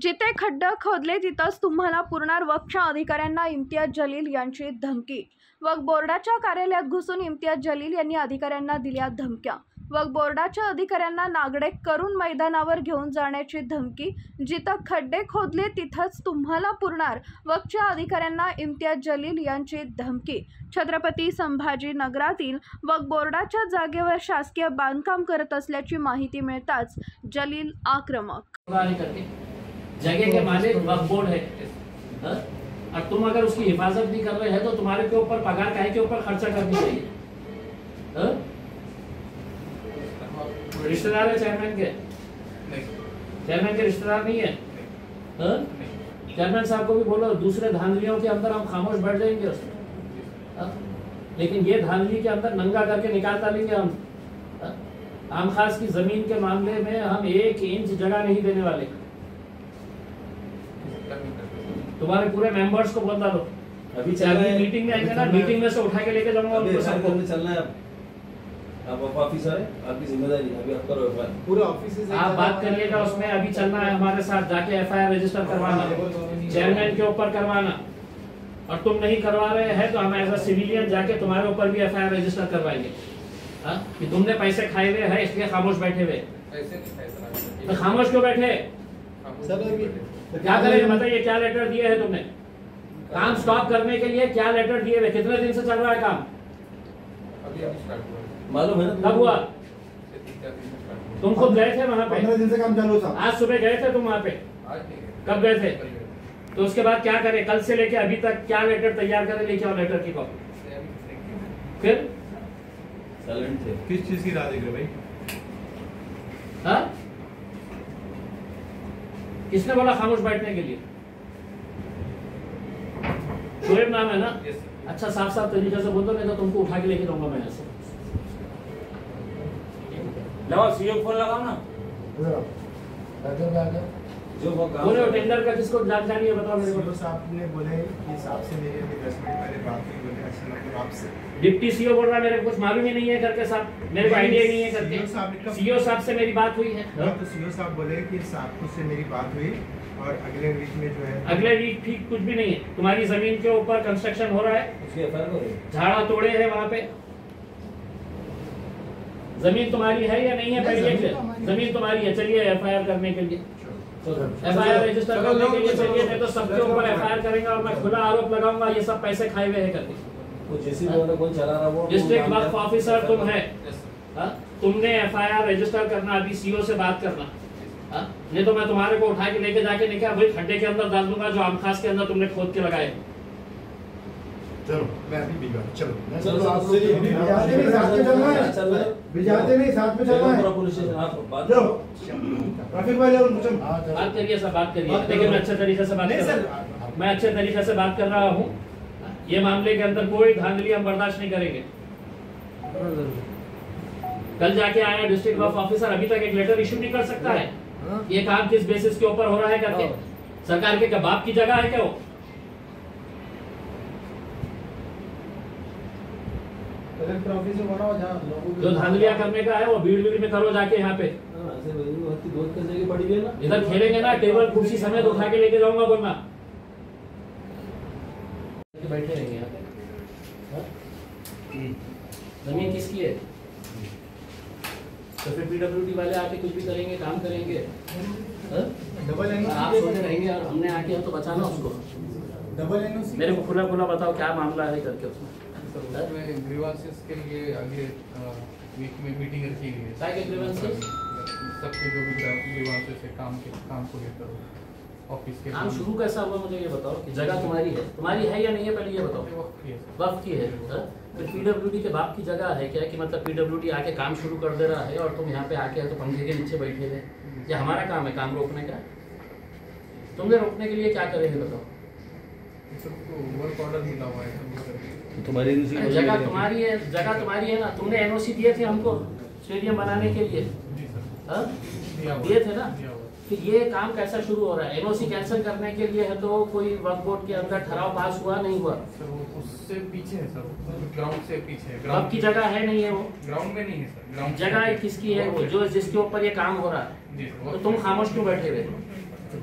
जिथे खड्डे खोदले तिथंच तुम्हाला पुरणार वक्फ अधिकाऱ्यांना इम्तियाज जलील यांची धमकी। वक्फ बोर्डाच्या कार्यालयात घुसून इम्तियाज जलील यांनी अधिकाऱ्यांना दिल्या धमक्या। वक्फ बोर्डाच्या अधिकाऱ्यांना नागडे करून मैदानावर घेऊन जाण्याची धमकी। जिथं खड्डे खोदले तिथंच तुम्हाला पुरणार वक्फच्या अधिकाऱ्यांना इम्तियाज जलील यांची धमकी। छत्रपती संभाजीनगरातील वक्फ बोर्डाच्या जागेवर शासकीय बांधकाम करत असल्याची माहिती मिळताच जलील आक्रमक। जगह के मालिक वक्फ बोर्ड है और तुम अगर उसकी हिफाजत नहीं कर रहे हैं तो तुम्हारे के ऊपर पगार काहे के ऊपर खर्चा करनी चाहिए। रिश्तेदार है चेयरमैन के? चेयरमैन के रिश्तेदार नहीं है? चेयरमैन साहब को भी बोलो दूसरे धांधलियों के अंदर हम खामोश बैठ जाएंगे उसमें, लेकिन ये धांधली के अंदर नंगा करके निकाल डालेंगे हम। आम खास की जमीन के मामले में हम 1 इंच जगह नहीं देने वाले। तुम्हारे पूरे मेंबर्स को बोल डालो, अभी मीटिंग में आएंगे ना, मीटिंग में से उठा के लेके जाऊंगा उनको सबको। चलना है आप ऑफिसर है, आपकी जिम्मेदारी है, अभी आप करो पूरे ऑफिस से आप बात करिएगा उसमें। अभी चलना है हमारे साथ, जाके एफआईआर रजिस्टर करवाना, चेयरमैन के ऊपर करवाना, और तुम नहीं करवा रहे हैं तो हम एज अ सिविलियन जाके तुम्हारे ऊपर भी एफआईआर रजिस्टर करवाएंगे कि तुमने पैसे खाए हुए हैं इसलिए खामोश बैठे हुए। तो खामोश क्यों बैठे? क्या करेंगे बताइए, क्या लेटर दिए हैं तुमने? काम स्टॉप करने के लिए क्या लेटर दिए हुए? कितने दिन से चल रहा है काम? मालूम है ना कब हुआ? तुम खुद गए थे वहाँ पे? 15 दिन से काम चालू था। आज सुबह गए थे तुम वहाँ पे? कब गए थे? तो उसके बाद क्या करे? कल से लेके अभी तक क्या लेटर तैयार करे? लेके आओ लेटर की कॉपी। फिर साइलेंट थे। किस चीज की राह देख रहे भाई? हाँ, किसने बोला खामोश बैठने के लिए? शोएब नाम है ना? अच्छा साफ साफ तरीके से बोल दो, नहीं तो तुमको उठा के लेके जाऊंगा मैं यहाँ से। लगाओ सीओ फोन लगाओ ना। जो वो काम बोले टेंडर का किसको जानकारी है बताओ मेरे को। साहब ने बोले कि साहब से मेरी अभी 10 मिनट पहले बात हुई, बोले अच्छा मतलब आपसे। डिप्टी सीओ बोल रहा है मेरे को कुछ मालूम ही नहीं है करके साहब, मेरे को आइडिया ही नहीं है करके। सीओ साहब से मेरी बात हुई है। तो सीओ साहब बोले कि साहब से मेरी बात हुई और अगले वीक में जो है, अगले वीक ठीक कुछ भी नहीं है। तुम्हारी जमीन के ऊपर कंस्ट्रक्शन हो रहा है, उसकी एफआईआर करो। झाड़ा तोड़े हैं वहाँ पे। जमीन तुम्हारी है या नहीं है? पहले जमीन तुम्हारी है, चलिए एफआईआर करने के लिए, एफआईआर रजिस्टर करने के लिए चलिए, नहीं तो सबके ऊपर एफआईआर करेंगे और मैं खुला आरोप लगाऊंगा ये सब पैसे खाए हुए हैं करके। वो जैसी बोला कौन चला रहा वो डिस्ट्रिक्ट वक्फ ऑफिसर तुम है, तुमने एफआईआर रजिस्टर करना, अभी सीओ से बात करना, नहीं तो मैं तुम्हारे को उठा के लेके जाके नहीं क्या वही खड्डे के अंदर डाल दूंगा जो आमखास के अंदर तुमने खोद के लगाए। चलो मैं अभी भिजवा, चलो चलो आप भिजाते नहीं साथ में चलना है, भिजाते नहीं साथ में चलना है। पुलिस स्टेशन आप बात लो ट्रैफिक वाले और मुझे बात करिए सर, बात करिए, लेकिन मैं अच्छे तरीके से बात कर रहा हूँ, मैं अच्छे तरीके से बात कर रहा हूँ। ये मामले के अंदर कोई धांधली हम बर्दाश्त नहीं करेंगे। कल जाके आया डिस्ट्रिक्ट वक्फ ऑफिसर, अभी तक एक लेटर इशू नहीं कर सकता है। ये काम किस बेसिस के ऊपर हो रहा है करके? सरकार के कबाब की जगह है क्या वो? जो धांधलियां करने का है वो भीड़ में करो जाके यहाँ पे। इधर खेलेंगे ना, टेबल कुर्सी समेत उठा के लेके जाऊंगा बोलना। बैठे रहेंगे यहाँ पे। जमीन किसकी है? तो फिर पीडब्ल्यूडी वाले आके कुछ भी करेंगे, काम करेंगे। डबल एनओसी आप सोते रहेंगे और हमने आके तो बचाना उसको। डबल एनओसी मेरे को खुला बताओ क्या मामला है करके उसमें। ग्रीवांसेस के लिए अगले वीक में मीटिंग रखी गई है। क्या के ग्रीवांसेस? सबके जो भी ग्रीवांसेस है काम को लेकर ऑफिस के काम शुरू कैसा हुआ मुझे ये बताओ कि जगह तुम्हारी है या नहीं है, पहले ये बताओ। वक्त की है, फिर पीडब्ल्यूडी के बाप की जगह है क्या? कि मतलब पीडब्ल्यूडी आके काम शुरू कर दे रहा है और तुम यहाँ पे आके तो पंखे के नीचे बैठे हुए। ये हमारा काम है काम रोकने का, तुमने रोकने के लिए क्या करेंगे बताओ? वर्क ऑर्डर मिला हुआ है तुम्हारी जगह तुम्हारी है ना, तुमने एनओसी दिए थे हमको स्टेडियम बनाने के लिए, दिए थे ना। फिर ये काम कैसा शुरू हो रहा है? एनओसी कैंसिल करने के लिए है तो कोई वक्फ बोर्ड के अंदर ठहराव पास हुआ नहीं हुआ? सर वो उससे पीछे है सर, ग्राउंड से पीछे है। वक्फ की जगह है नहीं है वो? ग्राउंड में नहीं है सर, ग्राउंड जगह किसकी है वो जो जिसके ऊपर ये काम हो रहा है? जी तो तुम खामोश क्यों बैठे हुए?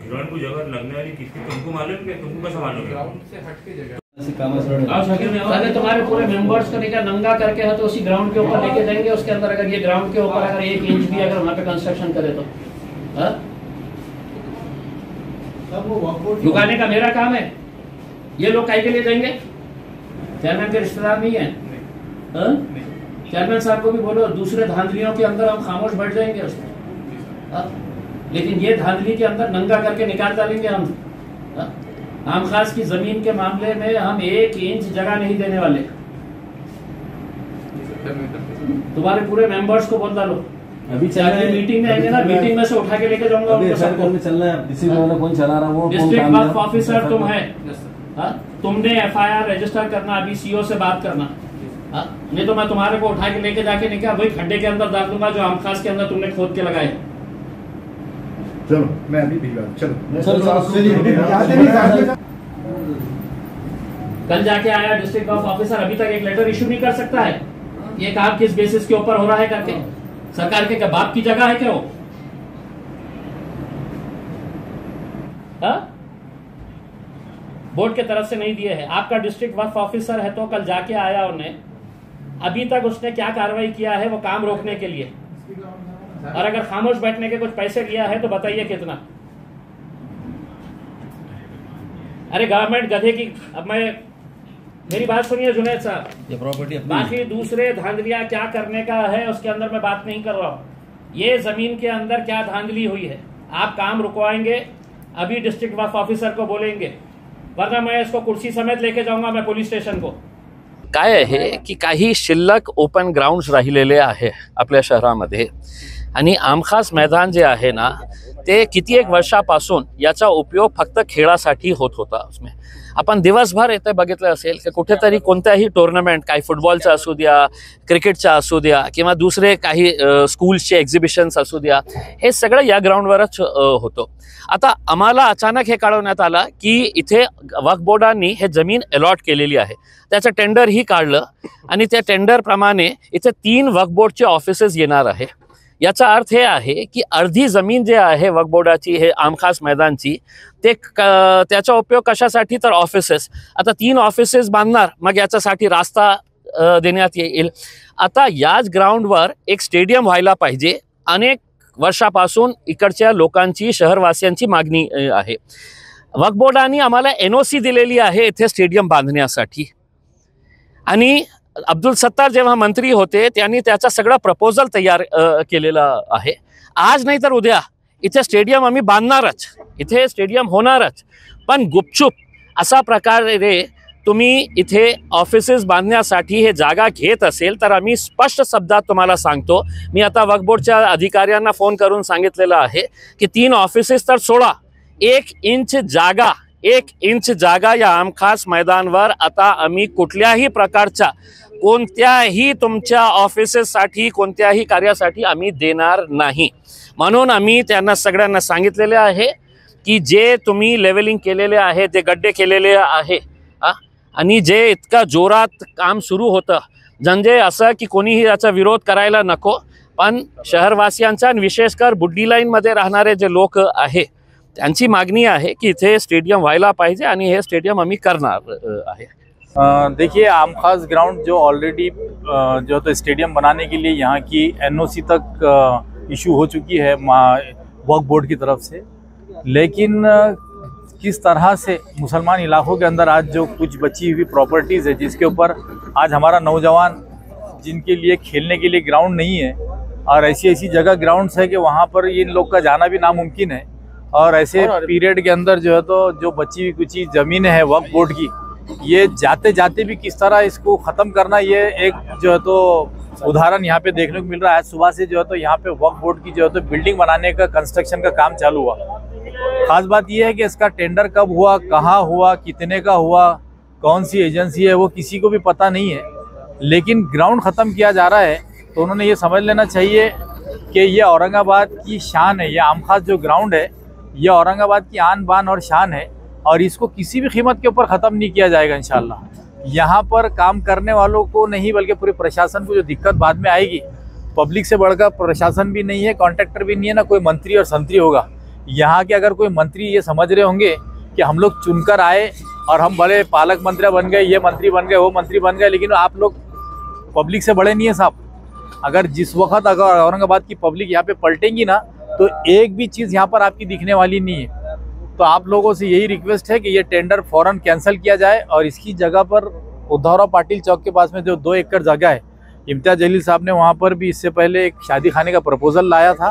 ग्राउंड को जगह लगने वाली कितनी तुमको मालूम है? तुमको कैसा मालूम है? ग्राउंड से हट के जगह अगर तुम्हारे पूरे मेंबर्स को लेकर नंगा करके है तो उसी ग्राउंड के ऊपर लेके जाएंगे। उसके अंदर अगर ये ग्राउंड के ऊपर अगर 1 इंच भी अगर वहाँ पे कंस्ट्रक्शन करे तो रुकाने का मेरा काम है। ये लोग काहे के लिए जाएंगे? चेयरमैन के रिश्तेदार नहीं है? चेयरमैन साहब को भी बोलो, दूसरे धांधलियों के अंदर हम खामोश बैठ जाएंगे उसमें, लेकिन ये धांधली के अंदर नंगा करके निकाल डालेंगे हम। आम खास की जमीन के मामले में हम 1 इंच जगह नहीं देने वाले। तुम्हारे पूरे मेंबर्स को बोल डालो। अभी चल रहा है, मीटिंग में आएंगे ना, मीटिंग में से उठा के लेके जाऊंगा अभी उनको सबको। में चल रहा है, किसी को कौन चला रहा वो डिस्ट्रिक्ट वक्फ ऑफिसर तुम है, तुमने FIR रजिस्टर करना, अभी CO से बात करना। नहीं तो मैं तुम्हारे को उठा के लेके जाके नहीं क्या वही खड्डे के अंदर डाल दूंगा जो आमखास के अंदर तुमने खोद के लगाए। चलो मैं अभी भिजवा चलो कल जाके आया डिस्ट्रिक्ट वक्फ ऑफिसर, अभी तक एक लेटर इशू नहीं कर सकता है। ये काम किस बेसिस के ऊपर हो रहा है करके? सरकार के क्या बाप की जगह है क्या वो? बोर्ड के तरफ से नहीं दिए हैं। आपका डिस्ट्रिक्ट वक्फ ऑफिसर है तो कल जाके आया उन्हें, अभी तक उसने क्या कार्रवाई किया है वो काम रोकने के लिए? और अगर खामोश बैठने के कुछ पैसे लिया है तो बताइए कितना? अरे गवर्नमेंट गधे की। अब मैं मेरी बात सुनिए जुनैद साहब, ये प्रॉपर्टी बाकी दूसरे धांधलियां क्या करने का है उसके अंदर मैं बात नहीं कर रहा हूं। ये जमीन के अंदर क्या धांधली हुई है, आप काम रुकवाएंगे, अभी डिस्ट्रिक्ट वक्फ ऑफिसर को बोलेंगे, वरना मैं इसको कुर्सी समेत लेके जाऊंगा मैं पुलिस स्टेशन को। काय आहे की काही शिल्लक ओपन ग्राउंड्स राहिलेले आहे आपल्या शहरामध्ये, आणि आमखास मैदान जे आहे ना ते किती एक वर्षापासून याचा उपयोग फक्त खेळासाठी होत होता। उसमें आपण दिवसभर इथे बघितलं असेल की कुठेतरी कोणत्याही टूर्नामेंट, काही फुटबॉलचा असू द्या, क्रिकेटचा असू द्या किंवा दुसरे काही स्कूल्सचे एक्झिबिशन्स असू द्या, हे सगळं या ग्राउंडवरच होतं। आता आम्हाला अचानक हे कळवण्यात आलं की इथे वक्फ बोर्डांनी हे जमीन अलॉट केलेली आहे, त्याचं टेंडरही काढलं आणि त्या टेंडरप्रमाणे इथे 3 वक्फ बोर्डचे ऑफिसेस येणार आहे। याचा अर्थ हे आहे की अर्धी जमीन जे आहे वक्फ बोर्डाची, हे आमखास मैदानची, ते त्याचा उपयोग कशासाठी तर ऑफिसेस। आता 3 ऑफिसेस बांधणार, मग याच्यासाठी रास्ता देण्यात येईल। आता याच ग्राउंडवर एक स्टेडियम व्हायला पाहिजे, अनेक वर्षापासून इकडच्या लोकांची, शहरवासियांची मागणी आहे। वक्फ बोर्डाने आम्हाला NOC दिलेली आहे इथे स्टेडियम बांधण्यासाठी, आणि अब्दुल सत्तार जेव्हा मंत्री होते त्यांनी त्याचा सगळा प्रपोजल तयार केलेला आहे। आज नाही तर उद्या इथे स्टेडियम आम्ही बांधणारच, इथे स्टेडियम होणारच, पण गुपचूप असा प्रकारे तुम्ही इथे ऑफिसेस बांधण्यासाठी हे जागा घेत असेल तर आम्ही स्पष्ट शब्दात तुम्हाला सांगतो। मी आता वक्फ बोर्डच्या अधिकाऱ्यांना फोन करून सांगितलेलं आहे की 3 ऑफिसेस तर सोडा, 1 इंच जागा या आमखास मैदानवर आता आम्ही कुठल्याही प्रकारच्या कोणत्याही तुमच्या ऑफिसेससाठी, कोणत्याही कार्यासाठी आम्ही देणार नाही। म्हणून आम्ही त्यांना सगळ्यांना सांगितलेले आहे की जे तुम्ही लेवलिंग केलेले आहे, ते गड्डे केलेले आहे, आणि जे इतका जोरात काम सुरू होतं, म्हणजे असं की कोणीही याचा विरोध करायला नको, पण शहरवासियांचा आणि विशेषकर बुड्डी लाईनमध्ये राहणारे जे लोक आहे त्यांची मागणी आहे की इथे स्टेडियम व्हायला पाहिजे, आणि हे स्टेडियम आम्ही करणार आहे। देखिए आमखास ग्राउंड जो ऑलरेडी जो तो स्टेडियम बनाने के लिए यहाँ की NOC तक इशू हो चुकी है वक्फ बोर्ड की तरफ से, लेकिन किस तरह से मुसलमान इलाकों के अंदर आज जो कुछ बची हुई प्रॉपर्टीज़ है जिसके ऊपर आज हमारा नौजवान जिनके लिए खेलने के लिए ग्राउंड नहीं है, और ऐसी जगह ग्राउंड्स है कि वहाँ पर इन लोग का जाना भी नामुमकिन है, और ऐसे पीरियड के अंदर जो है तो जो बची हुई कुछ ज़मीनें हैं वक्फ बोर्ड की, ये जाते जाते भी किस तरह इसको ख़त्म करना, ये एक जो है तो उदाहरण यहाँ पे देखने को मिल रहा है। सुबह से जो है तो यहाँ पे वक्फ बोर्ड की जो है तो बिल्डिंग बनाने का, कंस्ट्रक्शन का काम चालू हुआ। खास बात यह है कि इसका टेंडर कब हुआ, कहाँ हुआ, कितने का हुआ, कौन सी एजेंसी है, वो किसी को भी पता नहीं है, लेकिन ग्राउंड ख़त्म किया जा रहा है। तो उन्होंने ये समझ लेना चाहिए कि ये औरंगाबाद की शान है, ये आमखास जो ग्राउंड है ये औरंगाबाद की आन बान और शान है, और इसको किसी भी कीमत के ऊपर ख़त्म नहीं किया जाएगा इंशाल्लाह। यहाँ पर काम करने वालों को नहीं बल्कि पूरे प्रशासन को जो दिक्कत बाद में आएगी, पब्लिक से बढ़कर प्रशासन भी नहीं है, कॉन्ट्रैक्टर भी नहीं है, ना कोई मंत्री और संतरी होगा। यहाँ के अगर कोई मंत्री ये समझ रहे होंगे कि हम लोग चुनकर आए और हम बड़े पालक मंत्री बन गए, ये मंत्री बन गए, वो मंत्री बन गए, लेकिन आप लोग पब्लिक से बड़े नहीं है साहब। अगर जिस वक्त अगर औरंगाबाद की पब्लिक यहाँ पे पलटेंगी ना, तो एक भी चीज़ यहाँ पर आपकी दिखने वाली नहीं है। तो आप लोगों से यही रिक्वेस्ट है कि ये टेंडर फौरन कैंसिल किया जाए और इसकी जगह पर उद्धवराव पाटिल चौक के पास में जो 2 एकड़ जगह है, इम्तियाज जलील साहब ने वहाँ पर भी इससे पहले एक शादी खाने का प्रपोजल लाया था,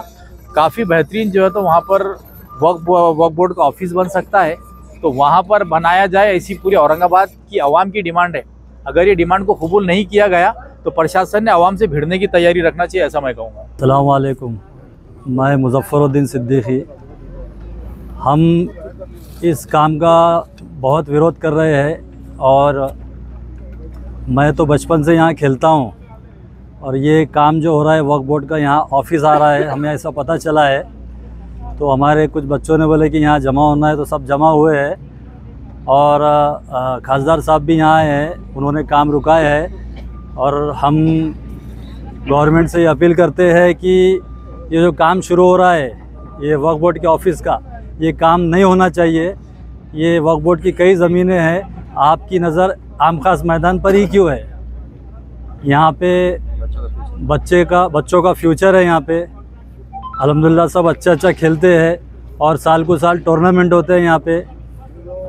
काफ़ी बेहतरीन जो है, तो वहाँ पर वक्फ बोर्ड का ऑफिस बन सकता है, तो वहाँ पर बनाया जाए। ऐसी पूरी औरंगाबाद की आवाम की डिमांड है। अगर ये डिमांड को कबूल नहीं किया गया तो प्रशासन ने आवाम से भिड़ने की तैयारी रखना चाहिए, ऐसा मैं कहूँगा। अस्सलाम वालेकुम, मैं मुज़फ़्फ़रुद्दीन सिद्दीकी। हम इस काम का बहुत विरोध कर रहे हैं और मैं तो बचपन से यहाँ खेलता हूँ और ये काम जो हो रहा है वक्फ बोर्ड का, यहाँ ऑफिस आ रहा है, हमें ऐसा पता चला है। तो हमारे कुछ बच्चों ने बोले कि यहाँ जमा होना है, तो सब जमा हुए हैं और खासदार साहब भी यहाँ आए हैं, उन्होंने काम रुकाया है। और हम गवर्नमेंट से ये अपील करते हैं कि ये जो काम शुरू हो रहा है ये वक्फ बोर्ड के ऑफिस का, ये काम नहीं होना चाहिए। ये वक्फ बोर्ड की कई ज़मीनें हैं, आपकी नज़र आम खास मैदान पर ही क्यों है? यहाँ पे बच्चों का फ्यूचर है। यहाँ पे अल्हम्दुलिल्लाह सब अच्छा खेलते हैं और साल को साल टूर्नामेंट होते हैं यहाँ पे,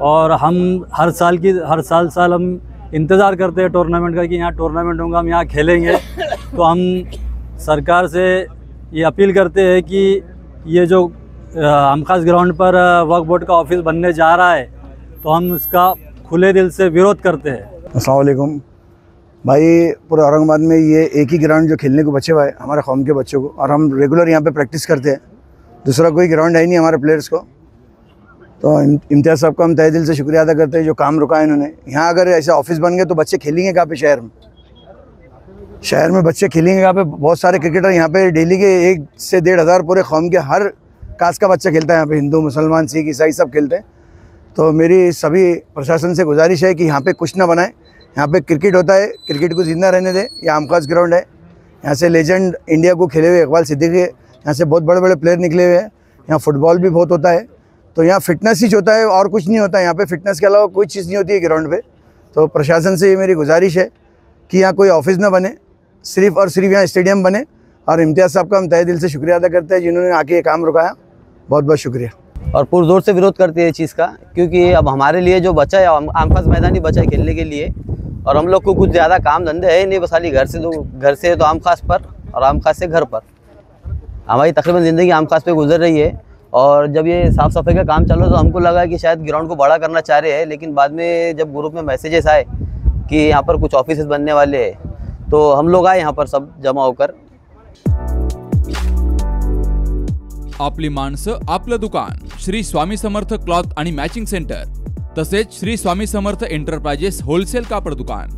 और हम हर साल हम इंतज़ार करते हैं टूर्नामेंट का कि यहाँ टूर्नामेंट होगा, हम यहाँ खेलेंगे। तो हम सरकार से ये अपील करते हैं कि ये जो आमखास ग्राउंड पर वक्फ बोर्ड का ऑफिस बनने जा रहा है, तो हम इसका खुले दिल से विरोध करते हैं। अस्सलाम वालेकुम भाई, पूरे औरंगाबाद में ये एक ही ग्राउंड जो खेलने को बचे हुआ है हमारे कौम के बच्चों को, और हम रेगुलर यहाँ पे प्रैक्टिस करते हैं। दूसरा कोई ग्राउंड है ही नहीं हमारे प्लेयर्स को। तो इम्तियाज़ साहब का हम तहे दिल से शुक्रिया अदा करते हैं जो काम रुका है इन्होंने। यहाँ अगर ऐसा ऑफिस बन गए तो बच्चे खेलेंगे कहाँ पे? शहर में बच्चे खेलेंगे कहाँ पे? बहुत सारे क्रिकेटर यहाँ पे डेली के 1 से 1.5 हज़ार पूरे कौम के हर कास्ट का बच्चा खेलता है यहाँ पे, हिंदू, मुसलमान, सिख, ईसाई सब खेलते हैं। तो मेरी सभी प्रशासन से गुजारिश है कि यहाँ पे कुछ ना बनाए। यहाँ पे क्रिकेट होता है, क्रिकेट को जिंदा रहने दे। ये आमखास ग्राउंड है, यहाँ से लेजेंड इंडिया को खेले हुए इकबाल सिद्दीकी, यहाँ से बहुत बड़े बड़े प्लेयर निकले हुए हैं। यहाँ फुटबॉल भी बहुत होता है, तो यहाँ फिटनेस ही होता है और कुछ नहीं होता। यहाँ पे फिटनेस के अलावा कोई चीज़ नहीं होती है ग्राउंड पे। तो प्रशासन से ये मेरी गुजारिश है कि यहाँ कोई ऑफिस ना बने, सिर्फ और सिर्फ यहाँ स्टेडियम बने। और इम्तियाज़ साहब का हम तहे दिल से शुक्रिया अदा करते हैं जिन्होंने आके ये काम रुकाया। बहुत बहुत शुक्रिया। और पुरजोर से विरोध करते हैं इस चीज़ का, क्योंकि अब हमारे लिए जो बचा है आमखास मैदान ही बचा है खेलने के लिए, और हम लोग को कुछ ज़्यादा काम धंधे है नहीं, बस खाली घर से तो आमखास पर और आमखास से घर पर। हमारी तकरीबन ज़िंदगी आमखास पे गुजर रही है। और जब ये साफ़ सफाई का काम चलो तो हमको लगा कि शायद ग्राउंड को बड़ा करना चाह रहे हैं, लेकिन बाद में जब ग्रुप में मैसेजेस आए कि यहाँ पर कुछ ऑफिस बनने वाले हैं, तो हम लोग आए यहाँ पर सब जमा होकर। आपली माणसं आपलं दुकान, श्री स्वामी समर्थ क्लॉथ आणि मॅचिंग सेंटर, तसेच श्री स्वामी समर्थ एंटरप्राइजेस होलसेल कापड दुकान।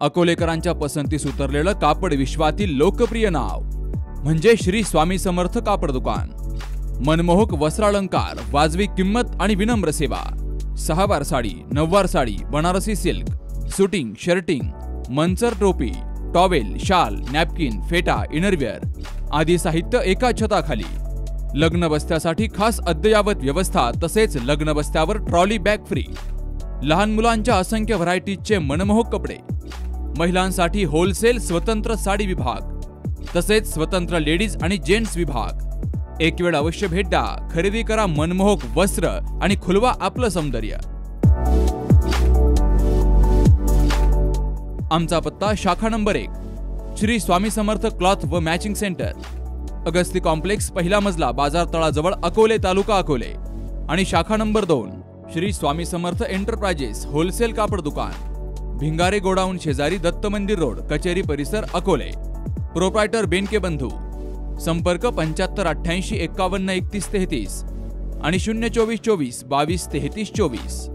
अकोलेकरांच्या पसंतीस उतरलेलं कापड विश्वातील लोकप्रिय नाव म्हणजे श्री स्वामी समर्थ कापड दुकान। मनमोहक वस्त्रालंकार, वाजवी किंमत आणि विनम्र सेवा। 6 वार साडी, 9 वार sari, Banarasi silk, suiting, shirting, Manchar टोपी, टॉवेल, शाल, नॅपकिन, फेटा, इनरवेअर आदी साहित्य एका छताखाली। लग्न बस्त्यासाठी खास अद्ययावत व्यवस्था, तसेच लग्न बस्त्यावर ट्रॉली बॅग फ्री। लहान मुलांच्या असंख्य व्हरायटीजचे मनमोहक कपडे। महिलांसाठी होलसेल स्वतंत्र साडी विभाग, तसेच स्वतंत्र लेडीज आणि जेंट्स विभाग। एक वेळ अवश्य भेट द्या, खरेदी करा मनमोहक वस्त्र आणि खुलवा आपलं सौंदर्य। आमचा पत्ता शाखा नंबर 1, श्री स्वामी समर्थ क्लॉथ व मॅचिंग सेंटर, अगस्ती कॉम्प्लेक्स, पहिला मजला, बाजार तळाजवळ, अकोले, तालुका अकोले। आणि शाखा number 2, Shri Swami Samarth enterprises wholesale कापड दुकान, भिंगारे गोडाऊन शेजारी, दत्त मंदिर रोड, कचेरी परिसर, अकोले। प्रोप्रायटर बेनके बंधू। संपर्क 75 88 51 31 33 आणि 024 24 22 33 24।